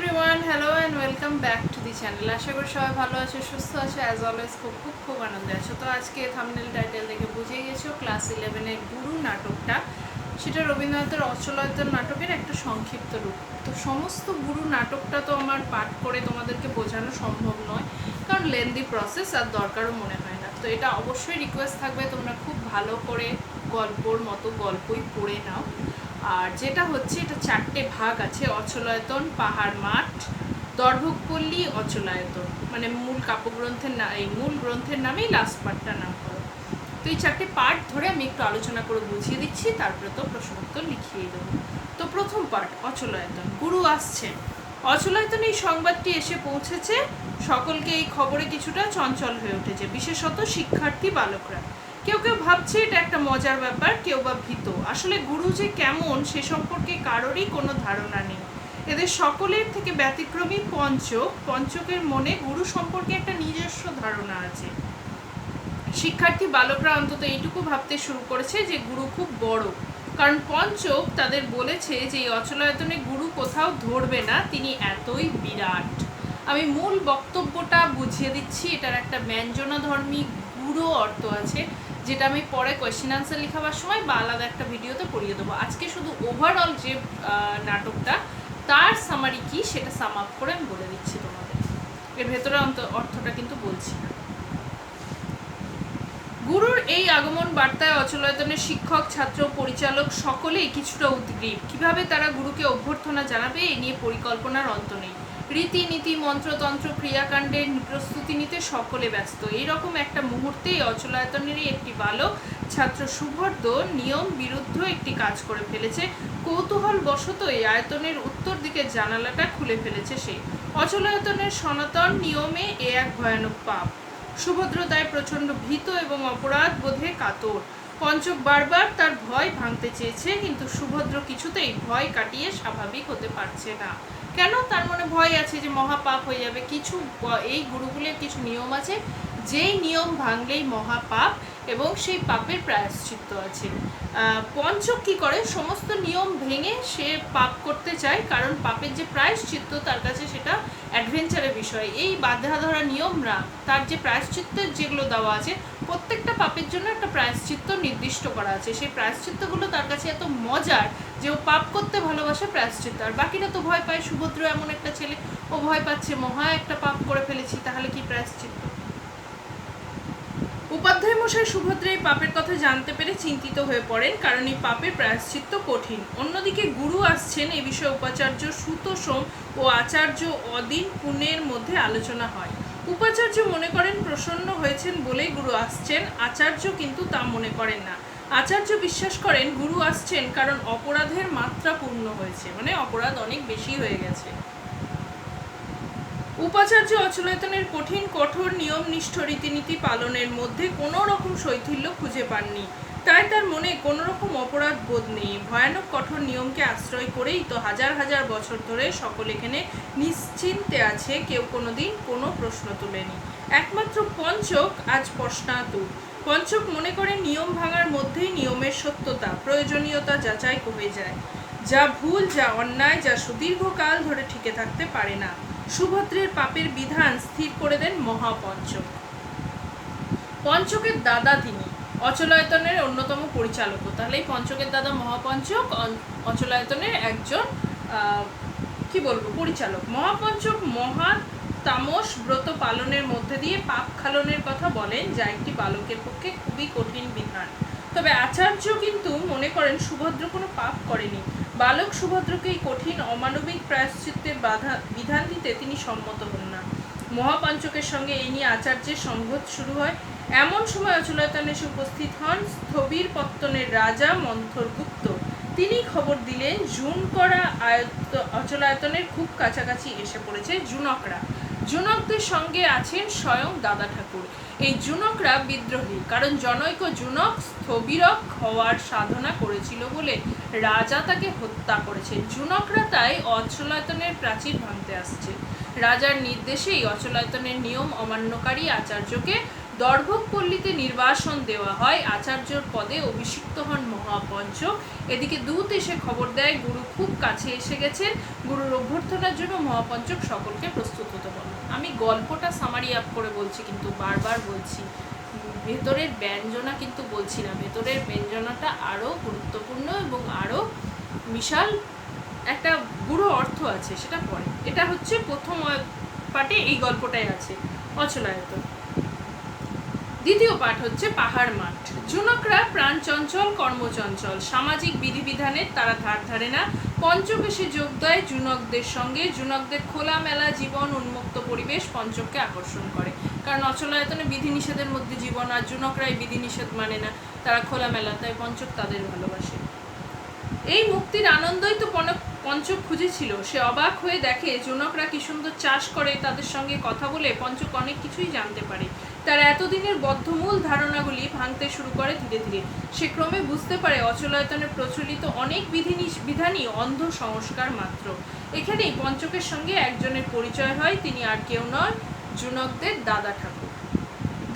Everyone, hello and welcome back to the channel. আশা করি সবাই ভালো আছো, সুস্থ আছো, অ্যাজ অলওয়েজ খুব আনন্দে আছো। তো আজকে থাম্বনেল টাইটেল দেখে বুঝেই গেছো, ক্লাস 11-এর গুরু নাটকটা, সেটা রবীন্দ্রনাথের অচলায়তন নাটকের একটা সংক্ষিপ্ত রূপ। তো সমস্ত গুরু নাটকটা তো আমার পাঠ করে তোমাদেরকে বোঝানো সম্ভব নয়, কারণ লেন্দি প্রসেস আর দরকারও মনে হয় না। তো এটা অবশ্যই রিকোয়েস্ট থাকবে তোমরা খুব ভালো করে গল্পর মতো গল্পই পড়ে নাও। আর যেটা হচ্ছে, এটা 4টে ভাগ আছে: অচলায়তন, পাহাড় মাঠ, দর্ভকপল্লী, অচলায়তন। মানে মূল কাব্যগ্রন্থের এই মূল গ্রন্থের নামেই লাস্ট পার্টটার নাম করো। তো এই 4টে পার্ট ধরে আমি একটু আলোচনা করে বুঝিয়ে দিচ্ছি, তারপরে তো প্রশ্ন উত্তর লিখিয়ে দেবো। তো প্রথম পার্ট, অচলায়তন। গুরু আসছেন। অচলায়তন এই সংবাদটি এসে পৌঁছেছে, সকলকে এই খবরে কিছুটা চঞ্চল হয়ে উঠেছে, বিশেষত শিক্ষার্থী বালকরা। কেউ কেউ ভাবছে এটা একটা মজার ব্যাপার, কেউ বা ভীত। আসলে গুরু যে কেমন সে সম্পর্কে কারোরই কোনো ধারণা নেই। এদের সকলের থেকে ব্যতিক্রমী পঞ্চকের মনে গুরু সম্পর্কে একটা নিজস্ব ধারণা আছে। শিক্ষার্থী বালকরা অন্তত এইটুকু ভাবতে শুরু করেছে যে গুরু খুব বড়, কারণ পঞ্চক তাদের বলেছে যে এই অচলায়তনে গুরু কোথাও ধরবে না, তিনি এতই বিরাট। আমি মূল বক্তব্যটা বুঝিয়ে দিচ্ছি। এটার একটা ব্যঞ্জনাধর্মী গুরু অর্থ আছে, যেটা আমি পরে কোয়েশ্চেন আনসার লেখাবার সময় বা আলাদা একটা ভিডিওতে পড়িয়ে দেবো। আজকে শুধু ওভারঅল যে নাটকটা, তার সামারি কি সেটা সাম আপ করে আমি বলে দিচ্ছি তোমাদের। এর ভেতরে অর্থটা কিন্তু বলছি না। গুরুর এই আগমন বার্তায় অচলায়তনের শিক্ষক, ছাত্র, পরিচালক সকলেই কিছুটা উদ্গ্রীব। কিভাবে তারা গুরুকে অভ্যর্থনা জানাবে এ নিয়ে পরিকল্পনার অন্ত নেই। রীতিনীতি, মন্ত্রতন্ত্র, ক্রিয়াকাণ্ডের প্রস্তুতি নিতে সকলে ব্যস্ত। এইরকম একটা মুহূর্তেই অচলায়তনেরই একটি বালক ছাত্র সুভদ্র নিয়ম বিরুদ্ধ একটি কাজ করে ফেলেছে। কৌতূহল বশত এই আয়তনের উত্তর দিকের জানালাটা খুলে ফেলেছে সে। অচলায়তনের সনাতন নিয়মে এ এক ভয়ানক পাপ। সুভদ্র তাই প্রচণ্ড ভীত এবং অপরাধ বোধে কাতর। পঞ্চক বারবার তার ভয় ভাঙতে চেয়েছে, কিন্তু সুভদ্র কিছুতেই ভয় কাটিয়ে স্বাভাবিক হতে পারছে না। কেন? তার মনে ভয় আছে যে মহাপাপ হয়ে যাবে। এই গুরুকুলের কিছু নিয়ম আছে, যেই নিয়ম ভাঙলেই মহাপাপ, এবং সেই পাপের প্রায়শ্চিত্ত আছে। পঞ্চক কি করে? সমস্ত নিয়ম ভেঙে সে পাপ করতে চায়, কারণ পাপের যে প্রায়শ্চিত্ত তার কাছে সেটা অ্যাডভেঞ্চারের বিষয়। এই বাধা ধরা নিয়মরা, তার যে প্রায়শ্চিত্তের যেগুলো দেওয়া আছে, প্রত্যেকটা পাপের জন্য একটা প্রায়শ্চিত্ত নির্দিষ্ট করা আছে। সেই প্রায়শ্চিত্তগুলো তার কাছে এত মজার যে ও পাপ করতে ভালোবাসে প্রায়শ্চিত্ত। আর বাকিরা তো ভয় পায়। সুভদ্র এমন একটা ছেলে, ও ভয় পাচ্ছে মহা একটা পাপ করে ফেলেছি, তাহলে কি প্রায়শ্চিত্ত? উপাধ্যায় মশাই সুভদ্রা এই পাপের কথা জানতে পেরে চিন্তিত হয়ে পড়েন, কারণ এই পাপের প্রায়শ্চিত্ত কঠিন। অন্যদিকে গুরু আসছেন এ বিষয়ে উপাচার্য সুতোষম ও আচার্য অদিন পুণ্যের মধ্যে আলোচনা হয়। উপাচার্য মনে করেন প্রসন্ন হয়েছেন বলেই গুরু আসছেন, আচার্য কিন্তু তা মনে করেন না। আচার্য বিশ্বাস করেন গুরু আসছেন কারণ অপরাধের মাত্রা পূর্ণ হয়েছে, মানে অপরাধ অনেক বেশি হয়ে গেছে। উপাচার্য অচলায়তনের কঠোর নিয়মনিষ্ঠ রীতিনীতি পালনের মধ্যে কোনো রকম শৈথিল্য খুঁজে পাননি। তাই তার মনে কোনো রকম অপরাধ বোধ নেই। ভয়ানক কঠোর নিয়মকে আশ্রয় করেই তো হাজার হাজার বছর ধরে সকল এখানে নিশ্চিন্তে আছে, কেউ কোনোদিন কোনো প্রশ্ন তোলেনি। একমাত্র পঞ্চক আজ প্রশ্নাতুর। পঞ্চক মনে করে নিয়ম ভাঙার মধ্যেই নিয়মের সত্যতা, প্রয়োজনীয়তা যাচাই হয়ে যায়। যা ভুল, যা অন্যায়, যা সুদীর্ঘকাল ধরে টিকে থাকতে পারে না। সুভদ্রের পাপের বিধান স্থির করে দেন মহাপঞ্চক। পঞ্চকের দাদা তিনি, অচলায়তনের অন্যতম পরিচালক। তাহলে এই পঞ্চকের দাদা মহাপঞ্চক অচলায়তনের একজন পরিচালক। মহাপঞ্চক তামস ব্রত পালনের মধ্যে দিয়ে পাপ খালনের কথা বলেন, যা একটি বালকের পক্ষে খুবই কঠিন বিধান। তবে আচার্য কিন্তু মনে করেন সুভদ্র কোনো পাপ করেনি। বালক সুভদ্রকে এই কঠিন অমানবিক প্রায়শ্চিত্তের বিধান দিতে তিনি সম্মত হন না। মহাপঞ্চকের সঙ্গে এই নিয়ে আচার্যের সংঘাত শুরু হয়। এমন সময় অচলায়তনে এসে উপস্থিত হন স্থবির পত্তনের রাজা মন্থরগুপ্ত। তিনি খবর দিলেন জুন করা অচলায়তনের খুব কাছাকাছি এসে পড়েছে জুনকরা। জুনকদের সঙ্গে আছেন স্বয়ং দাদা ঠাকুর। এই জুনকরা বিদ্রোহী, কারণ জনৈক জুনক স্থবিরক হওয়ার সাধনা করেছিল বলে রাজা তাকে হত্যা করেছে। জুনকরা তাই অচলায়তনের প্রাচীর ভাঙতে আসছে। রাজার নির্দেশেই অচলায়তনের নিয়ম অমান্যকারী আচার্যকে দর্ভকপল্লীতে নির্বাসন দেওয়া হয়, আচার্যর পদে অভিষিক্ত হন মহাপঞ্চক। এদিকে দূত এসে খবর দেয় গুরু খুব কাছে এসে গেছেন, গুরুর অভ্যর্থনার জন্য মহাপঞ্চক সকলকে প্রস্তুত হতে বলেন। আমি গল্পটা সামারি আপ করে বলছি, কিন্তু বারবার বলছি ভেতরের ব্যঞ্জনা কিন্তু বলছি না, ভেতরের ব্যঞ্জনাটা আরও গুরুত্বপূর্ণ এবং আরও বিশাল একটা গুরু অর্থ আছে, সেটা পরে। এটা হচ্ছে প্রথম পাঠে এই গল্পটাই আছে অচলায়তন। দ্বিতীয় পাঠ হচ্ছে পাহাড় মাঠ। জুনকরা প্রাণ চঞ্চল, কর্মচঞ্চল, সামাজিক বিধিবিধানের তারা ধার ধারে না। পঞ্চক এসে যোগ দেয় জুনকদের সঙ্গে। জুনকদের খোলামেলা জীবন, উন্মুক্ত পরিবেশ পঞ্চককে আকর্ষণ করে, কারণ অচলায়তনে বিধিনিষেধের মধ্যে জীবন, আর জুনকরা এই বিধিনিষেধ মানে না, তারা খোলামেলা, তাই পঞ্চক তাদের ভালোবাসে। এই মুক্তির আনন্দই তো পঞ্চক খুঁজেছিল। সে অবাক হয়ে দেখে জুনকরা কি সুন্দর চাষ করে, তাদের সঙ্গে কথা বলে পঞ্চক অনেক কিছুই জানতে পারে। তার এতদিনের বদ্ধমূল ধারণাগুলি ভাঙতে শুরু করে ধীরে ধীরে। সে ক্রমে বুঝতে পারে অচলায়তনে প্রচলিত অনেক বিধানই অন্ধ সংস্কার মাত্র। এখানেই পঞ্চকের সঙ্গে একজনের পরিচয় হয়, তিনি আর কেউ নয়, জুনকদের দাদা ঠাকুর।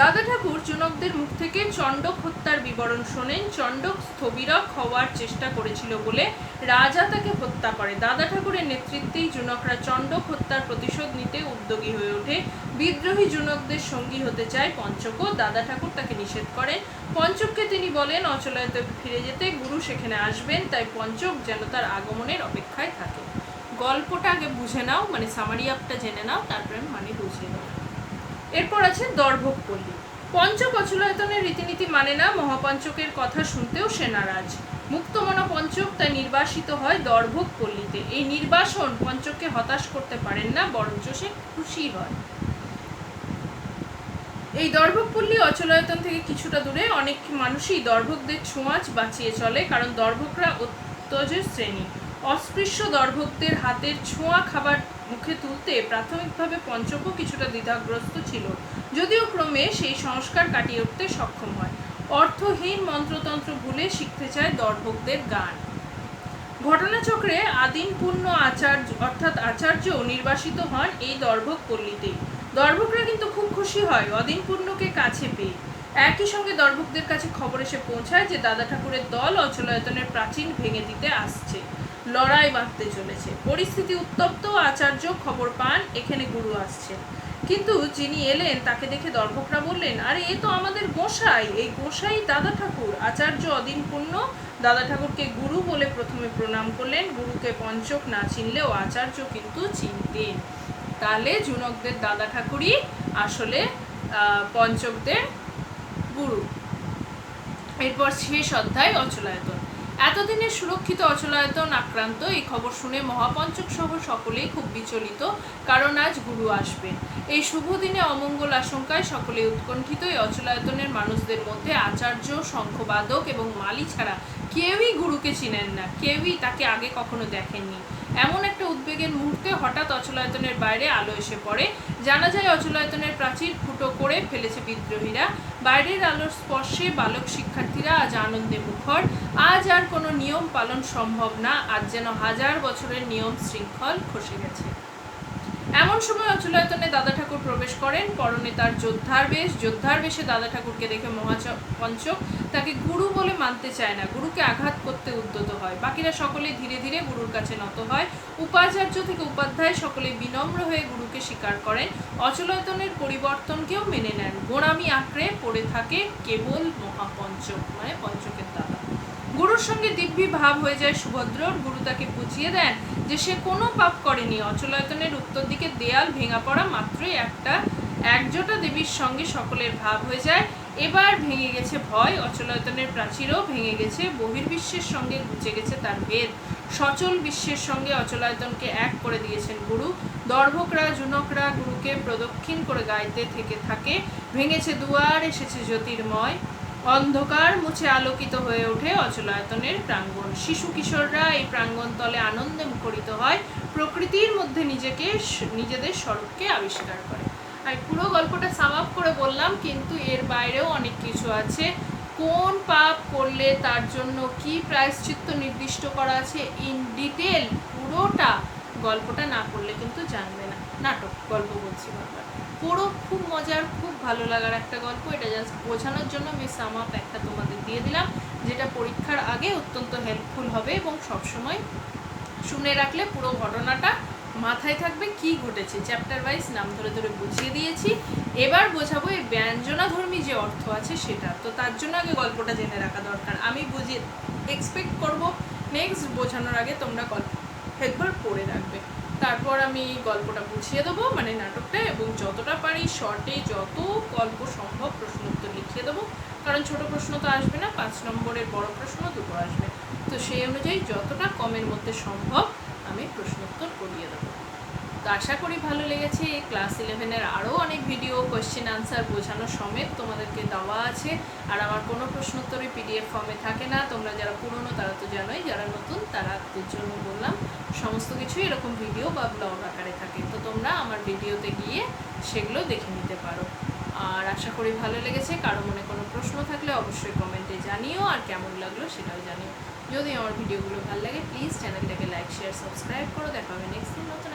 দাদা ঠাকুর জুনকদের মুখ থেকে চণ্ডক হত্যার বিবরণ শোনেন। চণ্ডক স্থবিরক হওয়ার চেষ্টা করেছিল বলে রাজা তাকে হত্যা করে। দাদা ঠাকুরের নেতৃত্বেই জুনকরা চণ্ডক হত্যার প্রতিশোধ নিতে উদ্যোগী হয়ে ওঠে। বিদ্রোহী জুনকদের সঙ্গী হতে চায় পঞ্চকও। দাদা ঠাকুর তাকে নিষেধ করেন। পঞ্চককে তিনি বলেন অচলায়তনে ফিরে যেতে, গুরু সেখানে আসবেন, তাই পঞ্চক যেন তার আগমনের অপেক্ষায় থাকে। গল্পটা আগে বুঝে নাও, মানে সামারি আপটা জেনে নাও, তারপরে মানে বুঝে নাও। এরপর আছে দর্ভকপল্লী। পঞ্চক অচলায়তনের রীতিনীতি মানে না, মহাপঞ্চকের কথা শুনতেও সে নারাজ। মুক্তমনা পঞ্চক তাই নির্বাসিত হয় দর্ভকপল্লীতে। এই নির্বাসন পঞ্চককে হতাশ করতে পারেন না, বরঞ্চ সে খুশি হয়। এই দর্ভকপল্লী অচলায়তন থেকে কিছুটা দূরে। অনেক মানুষই দর্ভকদের ছোঁয়াচ বাঁচিয়ে চলে, কারণ দর্ভকরা অত্যজের শ্রেণী। অস্পৃশ্য দর্ভকদের হাতের ছোঁয়া খাবার মুখে তুলতে প্রাথমিকভাবে পঞ্চকও কিছুটা দ্বিধাগ্রস্ত ছিল, যদিও ক্রমে সেই সংস্কার কাটিয়ে উঠতে সক্ষম হয়। অর্থহীন মন্ত্রতন্ত্র ভুলে শিখতে চায় দর্ভকদের গান। ঘটনাচক্রে আদিম পূর্ণ আচার্য অর্থাৎ আচার্য নির্বাসিত হন এই দর্ভকপল্লীতেই। দর্ভকরা কিন্তু খুব খুশি হয় অদিন পূর্ণকে কাছে পেয়ে। একই সঙ্গে দর্ভকদের কাছে খবর এসে পৌঁছায় যে দাদা ঠাকুরের দল অচলায়তনের প্রাচীন ভেঙে দিতে আসছে, লড়াই বাঁধতে চলেছে। পরিস্থিতি উত্তপ্ত। আচার্য খবর পান এখানে গুরু আসছেন, কিন্তু যিনি এলেন তাকে দেখে দর্ভকরা বললেন, আরে এ তো আমাদের গোসাই, এই গোসাই দাদা ঠাকুর। আচার্য অদিন পূর্ণ দাদা ঠাকুরকে গুরু বলে প্রথমে প্রণাম করলেন। গুরুকে পঞ্চক না চিনলেও আচার্য কিন্তু চিনতেন। তাহলে জুনকদের দাদা ঠাকুরই আসলে পঞ্চকদের গুরু। এরপর শেষ অধ্যায় অচলায়তন। এতদিনের সুরক্ষিত অচলায়তন আক্রান্ত। এই খবর শুনে মহাপঞ্চক সহ সকলেই খুব বিচলিত, কারণ আজ গুরু আসবেন। এই শুভ দিনে অমঙ্গল আশঙ্কায় সকলে উৎকণ্ঠিত। এই অচলায়তনের মানুষদের মধ্যে আচার্য, শঙ্খবাদক এবং মালি ছাড়া কেউই গুরুকে চিনেন না, কেউই তাকে আগে কখনো দেখেননি। এমন একটা উদ্বেগের মুহূর্তে হঠাৎ অচলায়তনের বাইরে আলো এসে পড়ে। জানা যায় অচলায়তনের প্রাচীর ফুটো করে ফেলেছে বিদ্রোহীরা। বাইরের আলোর স্পর্শে বালক শিক্ষার্থীরা আজ আনন্দে মুখর। আজ আর কোনো নিয়ম পালন সম্ভব না, আজ যেন 1000 বছরের নিয়ম শৃঙ্খল খসে গেছে। এমন সময় অচলায়তনে দাদা ঠাকুর প্রবেশ করেন। পরনে তার যোদ্ধার বেশ। যোদ্ধার বেশে দাদা ঠাকুরকে দেখে মহাপঞ্চক তাকে গুরু বলে মানতে চায় না, গুরুকে আঘাত করতে উদ্যত হয়। বাকিরা সকলে ধীরে ধীরে গুরুর কাছে নত হয়। উপাচার্য থেকে উপাধ্যায় সকলে বিনম্র হয়ে গুরুকে স্বীকার করেন। অচলায়তনের পরিবর্তনকেও মেনে নেন। গোঁড়ামি আঁকড়ে পড়ে থাকে কেবল মহাপঞ্চক, মানে পঞ্চকের দাদা। গুরুর সঙ্গে দিব্যি ভাব হয়ে যায় সুভদ্রর। গুরু তাকে বুঝিয়ে দেন যে সে কোনো পাপ করেনি। অচলায়তনের উত্তর দিকে দেয়াল ভেঙা পড়া মাত্রই একজোটা দেবীর সঙ্গে সকলের ভাব হয়ে যায়। এবার ভেঙে গেছে ভয়। অচলায়তনের প্রাচীরও ভেঙে গেছে। বহির্বিশ্বের সঙ্গে ঘুচে গেছে তার ভেদ। সচল বিশ্বের সঙ্গে অচলায়তনকে এক করে দিয়েছেন গুরু। দর্ভকরা, জুনকরা গুরুকে প্রদক্ষিণ করে গাইতে থেকে থাকে। ভেঙেছে দুয়ার, এসেছে জ্যোতির্ময়। অন্ধকার মুছে আলোকিত হয়ে ওঠে অচলায়তনের প্রাঙ্গণ। শিশু কিশোররা এই প্রাঙ্গণ তলে আনন্দে মুখরিত হয়, প্রকৃতির মধ্যে নিজেদের স্বরূপকে আবিষ্কার করে। আর পুরো গল্পটা সাম আপ করে বললাম, কিন্তু এর বাইরেও অনেক কিছু আছে। কোন পাপ করলে তার জন্য কি প্রায়শ্চিত্ত নির্দিষ্ট করা আছে ইন ডিটেল পুরোটা গল্পটা না পড়লে কিন্তু জানবে না। নাটক, গল্প বলছি বারবার, পুরো খুব মজার, খুব ভালো লাগার একটা গল্প। এটা জাস্ট বোঝানোর জন্য আমি সাম আপ একটা তোমাদের দিয়ে দিলাম, যেটা পরীক্ষার আগে অত্যন্ত হেল্পফুল হবে এবং সবসময় শুনে রাখলে পুরো ঘটনাটা মাথায় থাকবে কি ঘটেছে। চ্যাপ্টার ওয়াইজ নাম ধরে ধরে বুঝিয়ে দিয়েছি। এবার বোঝাবো এই ব্যঞ্জনাধর্মী যে অর্থ আছে সেটা। তো তার জন্য আগে গল্পটা জেনে রাখা দরকার। আমি বুঝিয়ে এক্সপেক্ট করব নেক্সট বোঝানোর আগে তোমরা গল্প একবার পড়ে রাখবে, তারপর আমি গল্পটা বুঝিয়ে দেবো, মানে নাটকটা, এবং যতটা পারি শর্টে যত গল্প সম্ভব প্রশ্ন উত্তর লিখিয়ে দেবো, কারণ ছোট প্রশ্ন তো আসবে না, 5 নম্বরের বড় প্রশ্ন 2টো আসবে। তো সেই অনুযায়ী যতটা কমের মধ্যে সম্ভব আমি প্রশ্ন উত্তর করিয়ে দেবো। তো আশা করি ভালো লেগেছে। এই ক্লাস 11-এর আরও অনেক ভিডিও কোয়েশ্চেন আনসার বোঝানো সমেত তোমাদেরকে দেওয়া আছে। আর আমার কোনো প্রশ্ন উত্তরই পিডিএফ ফর্মে থাকে না। তোমরা যারা পুরনো তারা তো জানোই, যারা নতুন তাদের জন্য বললাম, সমস্ত কিছুই এরকম ভিডিও বা ব্লগ আকারে থাকে। তো তোমরা আমার ভিডিওতে গিয়ে সেগুলো দেখে নিতে পারো। আর আশা করি ভালো লেগেছে। কারো মনে কোনো প্রশ্ন থাকলে অবশ্যই কমেন্টে জানিও, আর কেমন লাগলো সেটাও জানিও। যদি আমার ভিডিওগুলো ভালো লাগে প্লিজ চ্যানেলটাকে লাইক, শেয়ার, সাবস্ক্রাইব করো। দেখা হবে নেক্সট দিন নতুন